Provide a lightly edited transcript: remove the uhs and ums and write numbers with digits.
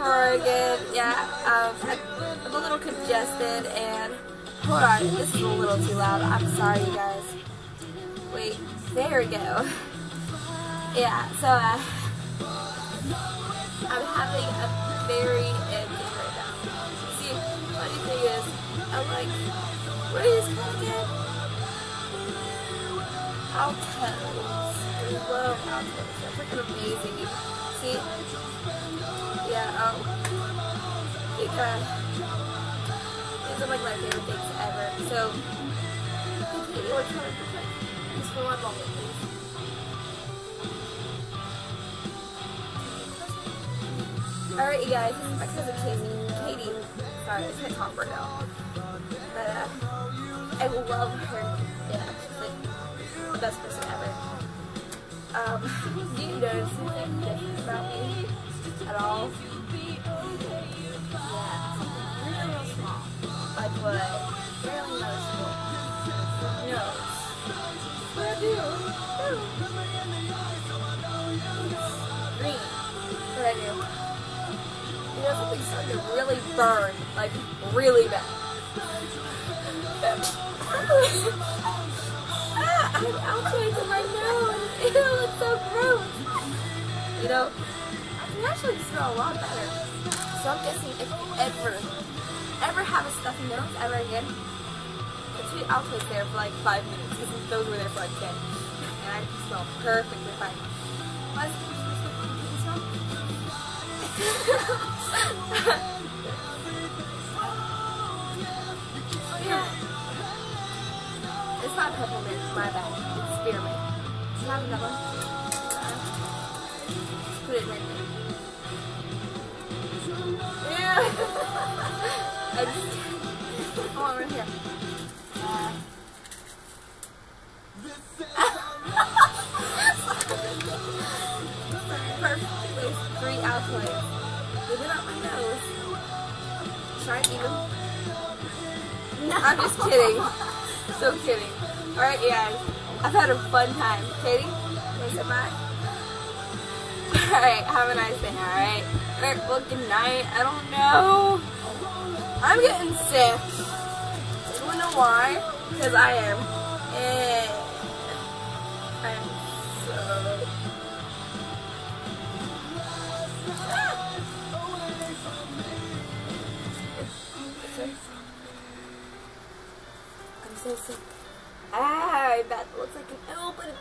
car again. Yeah, I'm a little congested and hold on, this is a little too loud. I'm sorry, you guys. Wait, there we go. Yeah, so I'm having a very empty right now. See, funny thing is, I'm like, what is this called again? Altos. I love altos. They're freaking amazing. See? Yeah, these are like my favorite things ever. So, just for one moment, please. Alright, you guys, this is my cousin Katie. Sorry, I can't talk right now. But, I love her. Yeah, she's like the best person ever. Do you notice anything different about me at all? Yeah, real small. Like what? Barely noticeable. Nose. What I do? Green. What I do? You know, something's starting to really burn, like really bad. I have altoids in my nose. Ew, it's so gross. You know, I can actually smell a lot better. So I'm guessing if you ever have a stuffy nose ever again, between altoids there for like 5 minutes, because those were there for like 10. And I smell perfectly fine. Why is it supposed to smell? Yeah. It's not peppermint, my bad. It's spearmint. Do you have another one? Just put it right there. Yeah. I'm just kidding. Come on, right here. Perfectly 3 altoids. Leave it up my nose. Try and eat them. No. I'm just kidding. So kidding. Alright, guys. I've had a fun time. Katie, can I say bye? Alright, have a nice day, alright? Alright, well, good night. I don't know. I'm getting sick. I don't know why. Because I am. I am so... I'm so sick. Ah, that looks like an L, but